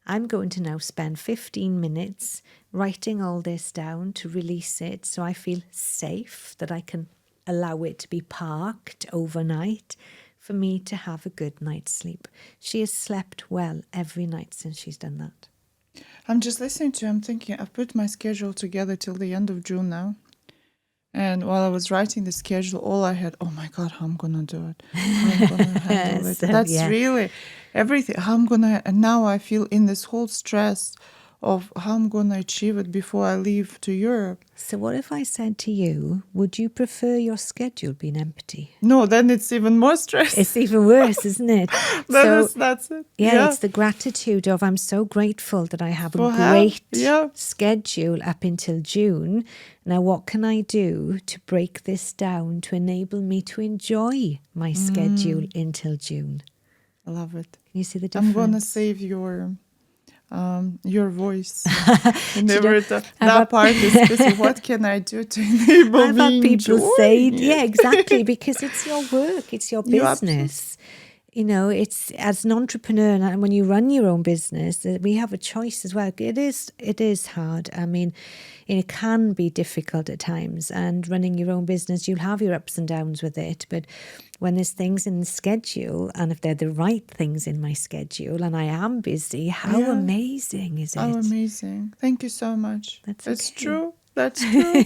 I'm going to now spend 15 minutes writing all this down to release it so I feel safe, that I can allow it to be parked overnight for me to have a good night's sleep. She has slept well every night since she's done that. I'm just listening to you. I'm thinking, I've put my schedule together till the end of June now. And while I was writing the schedule, all I had, oh my God, how I'm going to do it. How I'm going to handle it. That's really everything. And now I feel in this whole stress of how I'm going to achieve it before I leave to Europe. So what if I said to you, would you prefer your schedule being empty? No, then it's even more stress. It's even worse, isn't it? That's it. Yeah, it's the gratitude of, I'm so grateful that I have a great schedule up until June. Now, what can I do to break this down to enable me to enjoy my schedule until June? I love it. Can you see the difference? I'm going to save your voice. That part is busy. What can I do to enable I've had people say, yeah, exactly, because it's your work, it's your business. It's as an entrepreneur, and when you run your own business, we have a choice as well. It is hard. I mean, it can be difficult at times, and running your own business, you'll have your ups and downs with it. But when there's things in the schedule, and if they're the right things in my schedule, and I am busy, how amazing is it? How amazing. Thank you so much. That's true. That's true.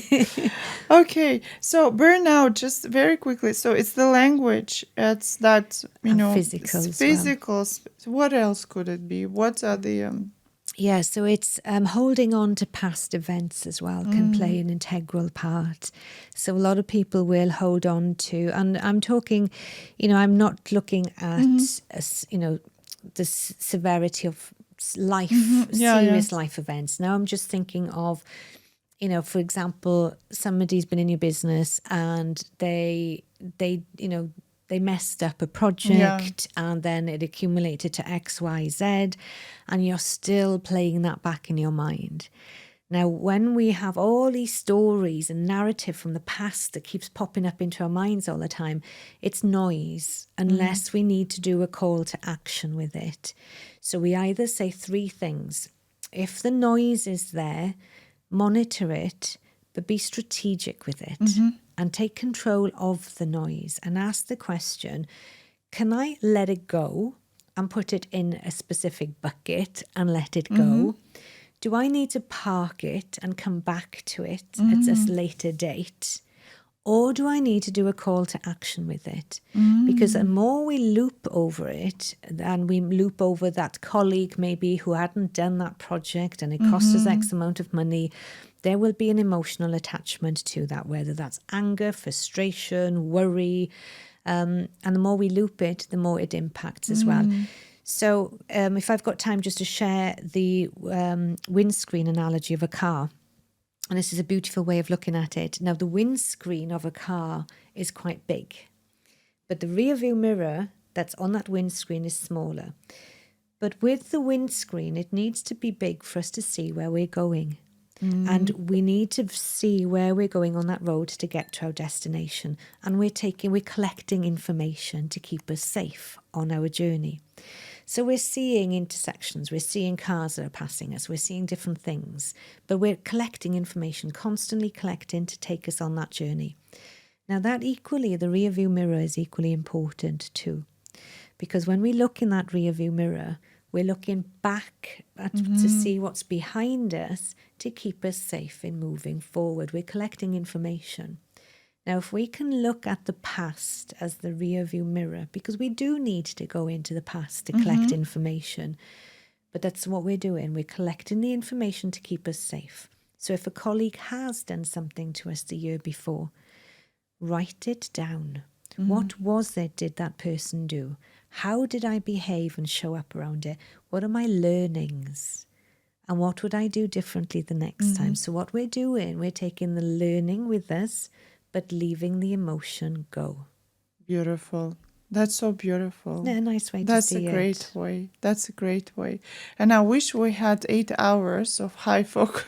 Okay, so burnout, just very quickly. So it's the language. It's that, physical. What else could it be? What are the... Yeah, so it's holding on to past events as well can play an integral part. So a lot of people will hold on to, and I'm talking, I'm not looking at, the severity of life, serious life events. Now I'm just thinking of, for example, somebody's been in your business and they messed up a project and then it accumulated to X, Y, Z, and you're still playing that back in your mind. Now, when we have all these stories and narrative from the past that keeps popping up into our minds all the time, it's noise unless we need to do a call to action with it. So we either say three things. If the noise is there, monitor it, but be strategic with it and take control of the noise and ask the question, can I let it go and put it in a specific bucket and let it go? Do I need to park it and come back to it at a later date? Or do I need to do a call to action with it? Because the more we loop over it, and we loop over that colleague maybe who hadn't done that project and it cost us X amount of money, there will be an emotional attachment to that, whether that's anger, frustration, worry. And the more we loop it, the more it impacts as well. So if I've got time just to share the windscreen analogy of a car. And this is a beautiful way of looking at it. Now, the windscreen of a car is quite big, but the rear view mirror that's on that windscreen is smaller. But with the windscreen, it needs to be big for us to see where we're going. And we need to see where we're going on that road to get to our destination. And we're collecting information to keep us safe on our journey. So we're seeing intersections, we're seeing cars that are passing us, we're seeing different things, but we're collecting information, constantly collecting to take us on that journey. Now that equally, the rear view mirror is equally important too, because when we look in that rear view mirror, we're looking back to see what's behind us to keep us safe in moving forward. We're collecting information. Now, if we can look at the past as the rear view mirror, because we do need to go into the past to collect information, but that's what we're doing. We're collecting the information to keep us safe. So if a colleague has done something to us the year before, write it down. What was it did that person do? How did I behave and show up around it? What are my learnings? And what would I do differently the next time? So what we're doing, we're taking the learning with us, but leaving the emotion go. Beautiful. That's so beautiful. A nice way That's to see a great it. way. That's a great way. And I wish we had 8 hours of high focus.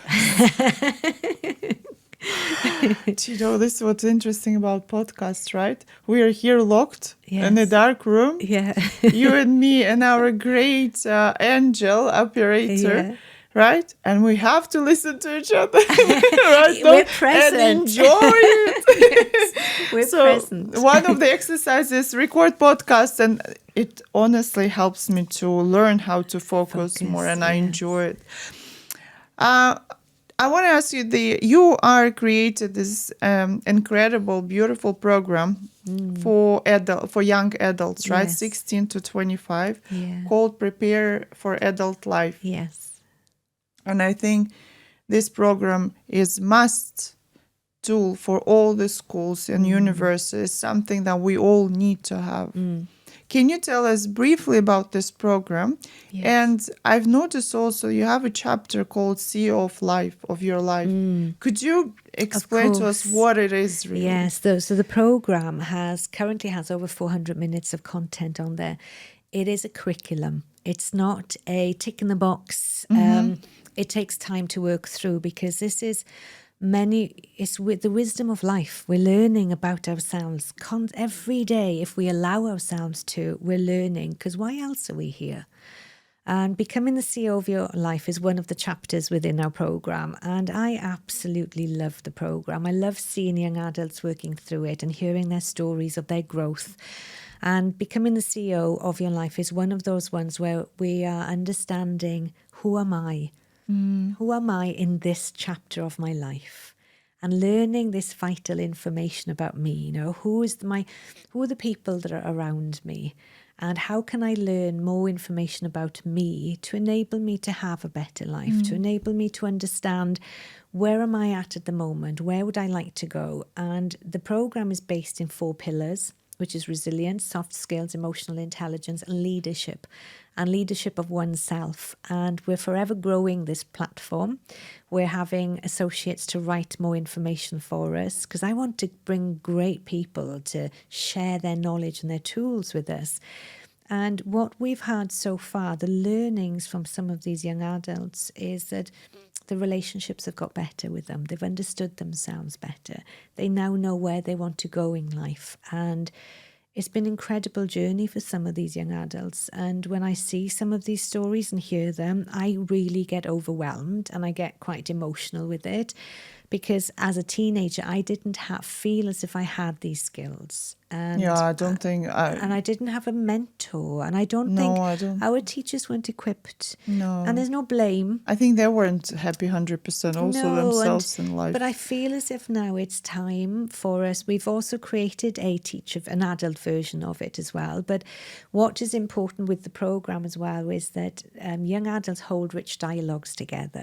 You know, this is what's interesting about podcasts, right? We are here locked in a dark room. Yeah. You and me and our great angel operator, right? And we have to listen to each other, right? We're present. And enjoy it. Yes, we're So present. one of the exercises, record podcasts, and it honestly helps me to learn how to focus more, and I enjoy it. I want to ask you, you are created this incredible, beautiful program for young adults, right? Yes. 16 to 25, called Prepare for Adult Life. Yes. And I think this program is must tool for all the schools and universities, something that we all need to have. Can you tell us briefly about this program? Yes. And I've noticed also you have a chapter called CEO of your life. Could you explain to us what it is really? Yes, so the program currently has over 400 minutes of content on there. It is a curriculum. It's not a tick in the box. It takes time to work through, because this is it's with the wisdom of life. We're learning about ourselves every day. If we allow ourselves to, we're learning, because why else are we here? And becoming the CEO of your life is one of the chapters within our program. And I absolutely love the program. I love seeing young adults working through it and hearing their stories of their growth. And becoming the CEO of your life is one of those ones where we are understanding, who am I? Who am I in this chapter of my life? And learning this vital information about me. You know, who are the people that are around me? And how can I learn more information about me to enable me to have a better life, to enable me to understand where am I at the moment? Where would I like to go? And the program is based in 4 pillars, which is resilience, soft skills, emotional intelligence, and leadership of oneself. And we're forever growing this platform. We're having associates to write more information for us, because I want to bring great people to share their knowledge and their tools with us. And what we've had so far, the learnings from some of these young adults, is that the relationships have got better with them. They've understood themselves better. They now know where they want to go in life. And it's been an incredible journey for some of these young adults. And when I see some of these stories and hear them, I really get overwhelmed and I get quite emotional with it, because as a teenager, I didn't feel as if I had these skills. And I don't think and I didn't have a mentor, and I don't think our teachers weren't equipped. No. And there's no blame. I think they weren't happy 100% also themselves in life. But I feel as if now it's time for us. We've also created an adult version of it as well. But what is important with the program as well is that young adults hold rich dialogues together.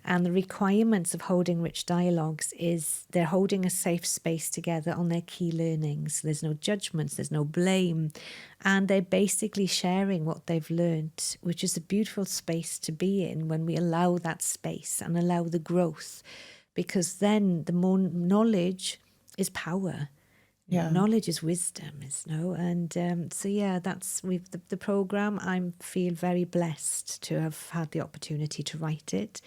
And the requirements of holding rich dialogues is they're holding a safe space together on their key learnings. There's no judgments, there's no blame. And they're basically sharing what they've learned, which is a beautiful space to be in when we allow that space and allow the growth. Because then the more knowledge is power. Yeah. Knowledge is wisdom, and that's the program. I feel very blessed to have had the opportunity to write it.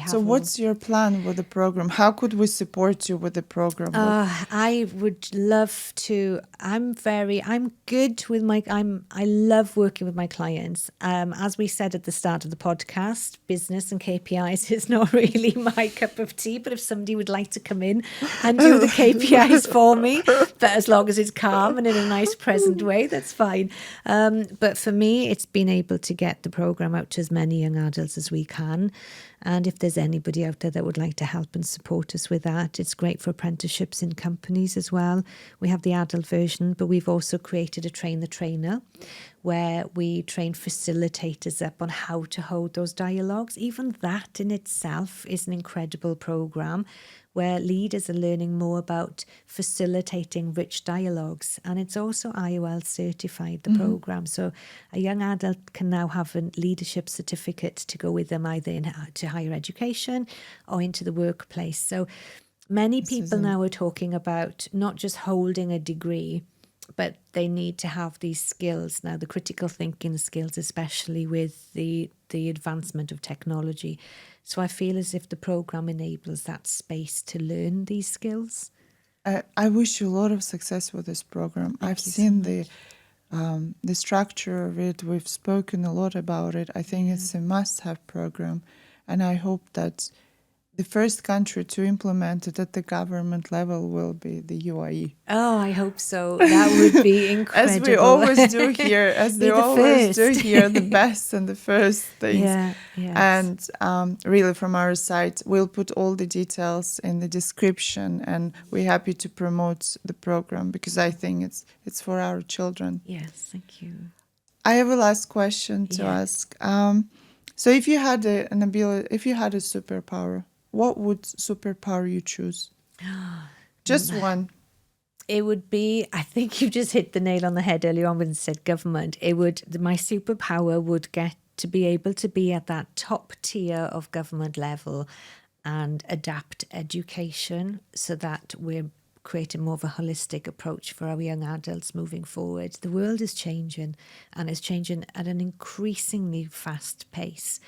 So what's your plan with the program? How could we support you with the program? I would love to. I'm good with I love working with my clients. As we said at the start of the podcast, business and KPIs is not really my cup of tea, but if somebody would like to come in and do the KPIs for me, but as long as it's calm and in a nice present way, that's fine. But for me, it's been able to get the program out to as many young adults as we can. And if there's anybody out there that would like to help and support us with that, it's great for apprenticeships in companies as well. We have the adult version, but we've also created a Train the Trainer, where we train facilitators up on how to hold those dialogues. Even that in itself is an incredible program, where leaders are learning more about facilitating rich dialogues. And it's also IOL certified, the program. So a young adult can now have a leadership certificate to go with them either to higher education or into the workplace. So many people now are talking about not just holding a degree, but they need to have these skills now, the critical thinking skills, especially with the advancement of technology. So I feel as if the program enables that space to learn these skills. I wish you a lot of success with this program. I've seen the structure of it. We've spoken a lot about it. I think it's a must-have program, and I hope that the first country to implement it at the government level will be the UAE. Oh, I hope so. That would be incredible. As we always do here, the best and the first things. Yeah, yes. And really from our side, we'll put all the details in the description, and we're happy to promote the program because I think it's for our children. Yes, thank you. I have a last question to ask. So if you had a superpower, what would superpower you choose? Just one. It would be, I think you just hit the nail on the head earlier on when you said government. My superpower would get to be able to be at that top tier of government level and adapt education so that we're creating more of a holistic approach for our young adults moving forward. The world is changing, and it's changing at an increasingly fast pace.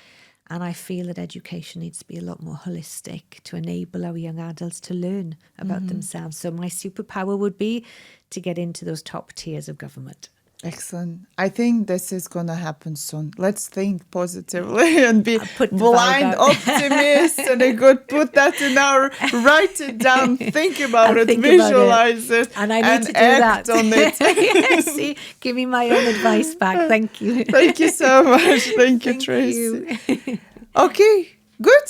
And I feel that education needs to be a lot more holistic to enable our young adults to learn about themselves. So my superpower would be to get into those top tiers of government. Excellent. I think this is going to happen soon. Let's think positively and be blind optimists and put that in write it down, think about it, visualize it, and I need to do act that. on it. Yes, see, give me my own advice back. Thank you. Thank you so much. Thank you, Tracy. Okay, good.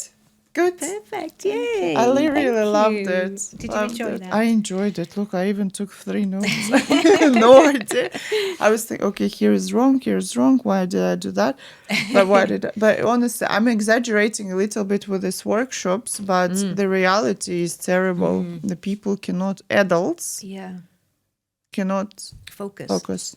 Perfect, yay. I really loved it. Did you enjoy that? I enjoyed it. Look, I even took 3 notes. No idea. I was thinking, okay, here's wrong. Why did I do that? But honestly, I'm exaggerating a little bit with these workshops, but the reality is terrible. The people adults cannot focus.